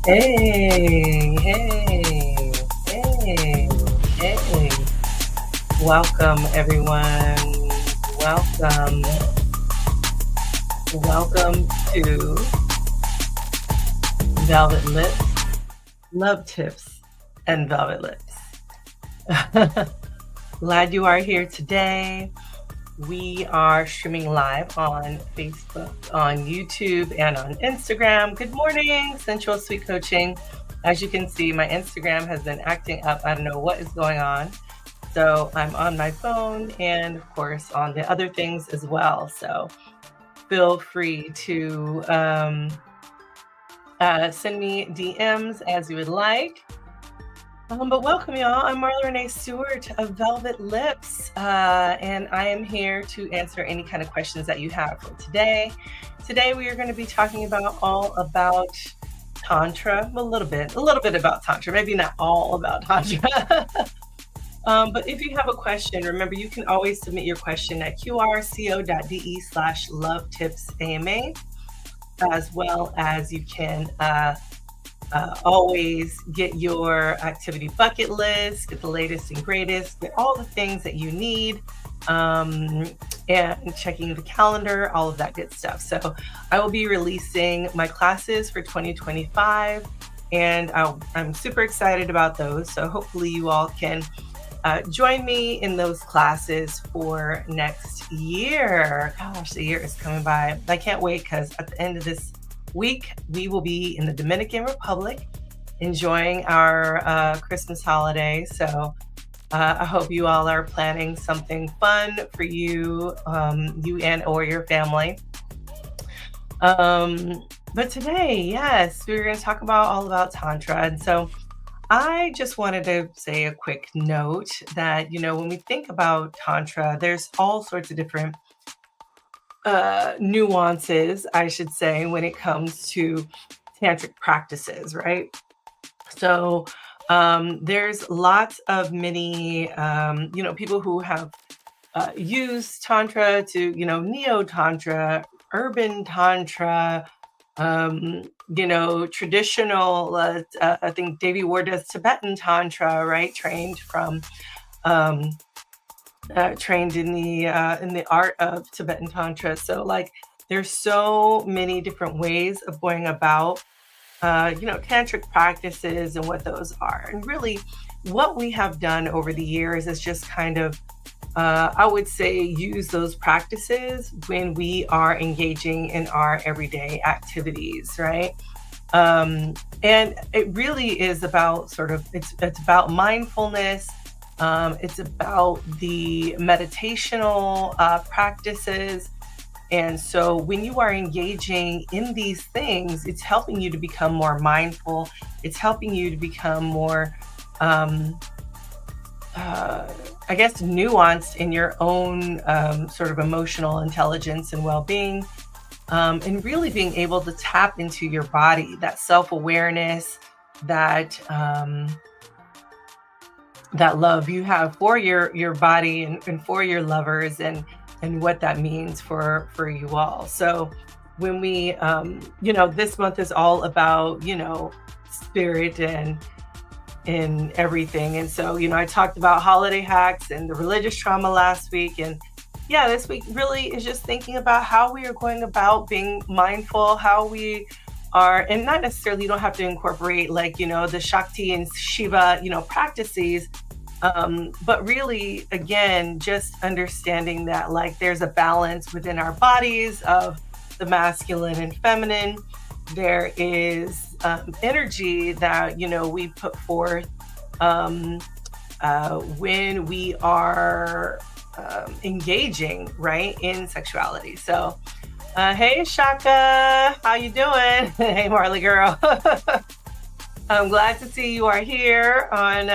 Hey, hey, hey, hey. Welcome, everyone. Welcome. Welcome to Velvet Lips, Love Tips, and Velvet Lips. Glad you are here today. We are streaming live on Facebook, on YouTube, and on Instagram. Good morning, Sensual Sweet Coaching. As you can see, my Instagram has been acting up. I don't know what is going on. So I'm on my phone and, of course, on the other things as well. So feel free to send me DMs as you would like. But welcome, y'all. I'm Marla Renee Stewart of Velvet Lips, and I am here to answer any kind of questions that you have for today. Today, we are going to be talking all about Tantra, a little bit about Tantra, maybe not all about Tantra. But if you have a question, remember, you can always submit your question at qrco.de/lovetipsama, as well as you can always get your activity bucket list, get the latest and greatest, get all the things that you need, and checking the calendar, all of that good stuff. So I will be releasing my classes for 2025, and I'm super excited about those. So hopefully you all can join me in those classes for next year. Gosh, the year is coming by. I can't wait, because at the end of this week, we will be in the Dominican Republic enjoying our Christmas holiday. So I hope you all are planning something fun for you, you and or your family. But today, yes, we're going to talk all about Tantra. And so I just wanted to say a quick note that, when we think about Tantra, there's all sorts of different nuances, I should say, when it comes to tantric practices, right? So there's lots of many, people who have used Tantra to, neo-Tantra, urban Tantra, traditional, I think Devi Ward does Tibetan Tantra, right? Trained in the art of Tibetan Tantra. So there's so many different ways of going about, tantric practices and what those are. And really what we have done over the years is just kind of, I would say, use those practices when we are engaging in our everyday activities, right? And it really is about it's about mindfulness. It's about the meditational practices. And so when you are engaging in these things, it's helping you to become more mindful. It's helping you to become more, nuanced in your own sort of emotional intelligence and well-being, and really being able to tap into your body, that self-awareness, that love you have for your body and for your lovers, and what that means for you all. So when we, this month is all about, spirit and everything. And so, I talked about holiday hacks and the religious trauma last week. And this week really is just thinking about how we are going about being mindful, how we are, and not necessarily, you don't have to incorporate the Shakti and Shiva, practices, but really, again, just understanding that there's a balance within our bodies of the masculine and feminine. There is energy that, we put forth when we are engaging, right, in sexuality. So, hey, Shaka, how you doing? Hey, Marley girl. I'm glad to see you are here on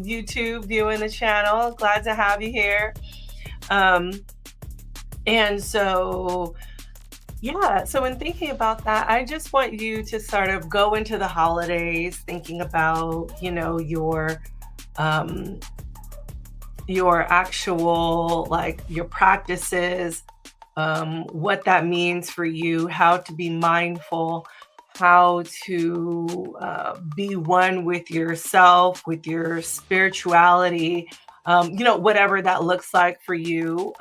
YouTube viewing the channel. Glad to have you here. And so, so in thinking about that, I just want you to sort of go into the holidays thinking about, your actual, your practices, what that means for you, how to be mindful, how to be one with yourself, with your spirituality, whatever that looks like for you,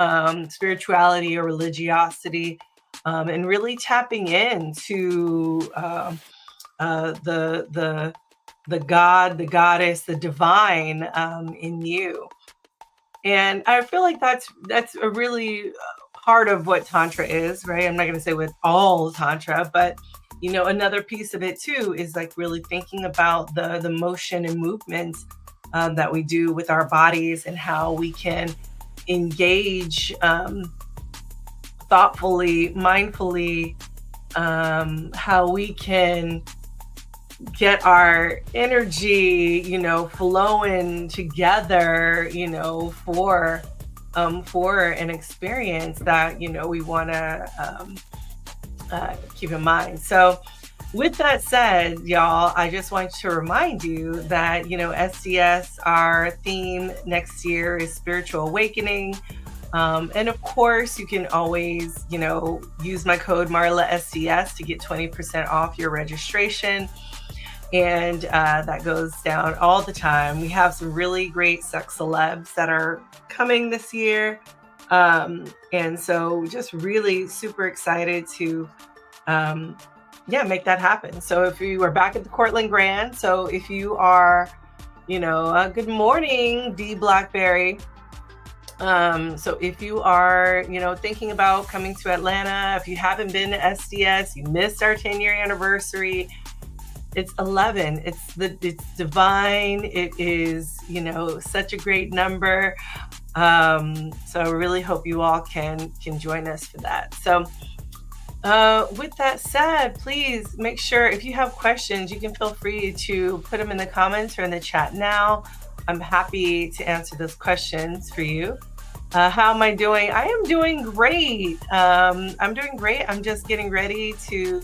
spirituality or religiosity, and really tapping into the God, the goddess, the divine in you. And I feel like that's a really part of what Tantra is, right? I'm not going to say with all Tantra, but another piece of it too is like really thinking about the motion and movements that we do with our bodies and how we can engage thoughtfully, mindfully, how we can get our energy, flowing together, for an experience that, we want to keep in mind. So with that said, y'all, I just want to remind you that, SDS, our theme next year is spiritual awakening. And of course, you can always, use my code Marla SDS to get 20% off your registration. And that goes down all the time. We have some really great sex celebs that are coming this year. And so just really super excited to, make that happen. So if you are back at the Cortland Grand, so if you are, good morning, D Blackberry. So if you are, thinking about coming to Atlanta, if you haven't been to SDS, you missed our 10-year anniversary. It's 11. It's divine. It is, such a great number. So I really hope you all can join us for that. So with that said, please make sure if you have questions, you can feel free to put them in the comments or in the chat now. I'm happy to answer those questions for you. How am I doing? I am doing great. I'm doing great. I'm just getting ready to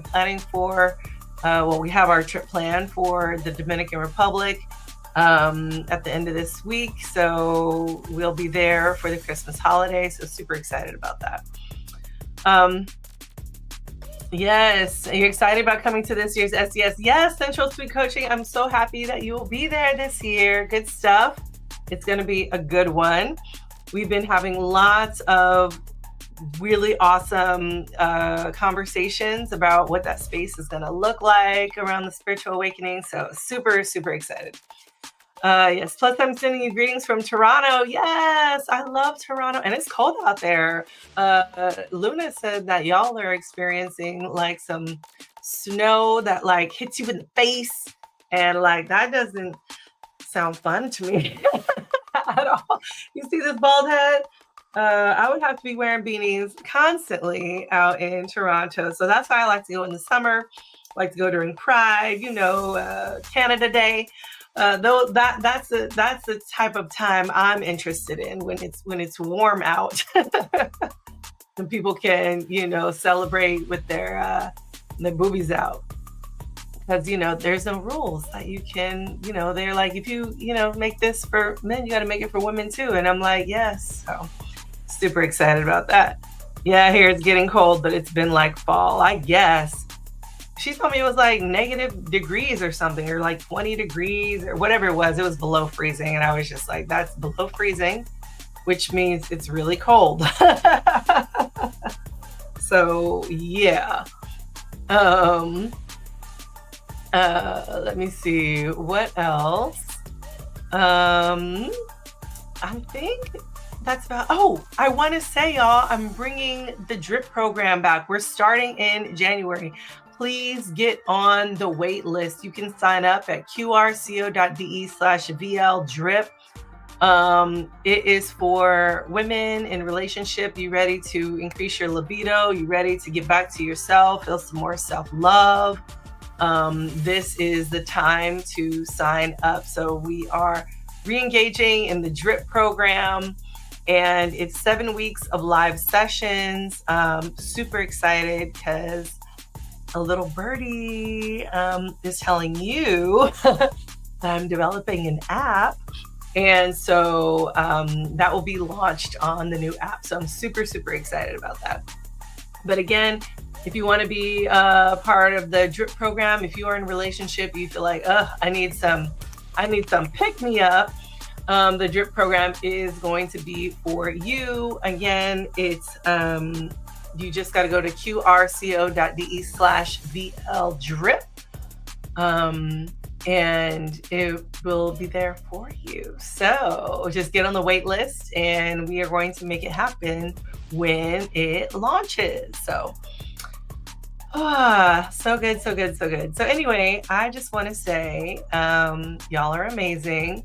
planning for we have our trip planned for the Dominican Republic at the end of this week. So we'll be there for the Christmas holiday. So super excited about that. Yes. Are you excited about coming to this year's SDS? Yes, Central Suite Coaching. I'm so happy that you will be there this year. Good stuff. It's going to be a good one. We've been having lots of really awesome conversations about what that space is going to look like around the spiritual awakening. So super, super excited. Yes. Plus, I'm sending you greetings from Toronto. Yes, I love Toronto. And it's cold out there. Luna said that y'all are experiencing like some snow that like hits you in the face. And like, that doesn't sound fun to me at all. You see this bald head? I would have to be wearing beanies constantly out in Toronto. So that's why I like to go in the summer. I like to go during Pride, Canada Day. Though that's the type of time I'm interested in when it's warm out. And people can, celebrate with their boobies out. Because, there's no rules that you can, they're like, if you, make this for men, you got to make it for women too. And I'm like, yes. So super excited about that. Yeah, here it's getting cold, but it's been like fall, I guess. She told me it was like negative degrees or something, or like 20 degrees or whatever it was. It was below freezing. And I was just like, that's below freezing, which means it's really cold. So yeah. Let me see what else. I think that's about, I want to say, y'all, I'm bringing the drip program back. We're starting in January. Please get on the wait list. You can sign up at qrco.de/VL drip. It is for women in relationship. You ready to increase your libido? You ready to get back to yourself? Feel some more self-love? This is the time to sign up. So we are re-engaging in the drip program, and it's 7 weeks of live sessions. Super excited because a little birdie is telling you that I'm developing an app. And so that will be launched on the new app. So I'm super, super excited about that. But again, If you want to be part of the drip program, if you are in a relationship, you feel like, I need some pick me up. The drip program is going to be for you. Again, it's you just got to go to qrco.de/VL drip. And it will be there for you. So just get on the wait list and we are going to make it happen when it launches. So so good, so good, so good. So anyway, I just want to say, y'all are amazing.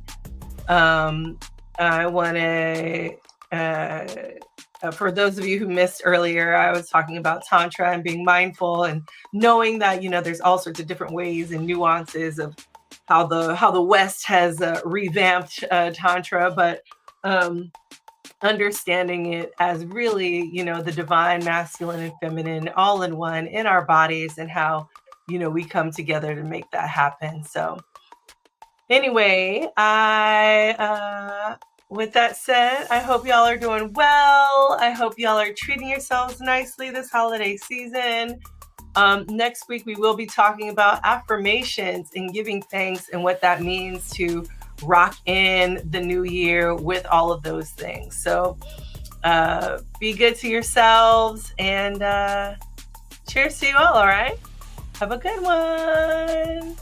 I want to, for those of you who missed earlier, I was talking about Tantra and being mindful and knowing that, there's all sorts of different ways and nuances of how the West has revamped Tantra, but understanding it as really, the divine masculine and feminine all in one in our bodies, and how, we come together to make that happen. So anyway, with that said, I hope y'all are doing well. I hope y'all are treating yourselves nicely this holiday season. Next week, we will be talking about affirmations and giving thanks and what that means to rock in the new year with all of those things. So be good to yourselves, and cheers to you all right? Have a good one.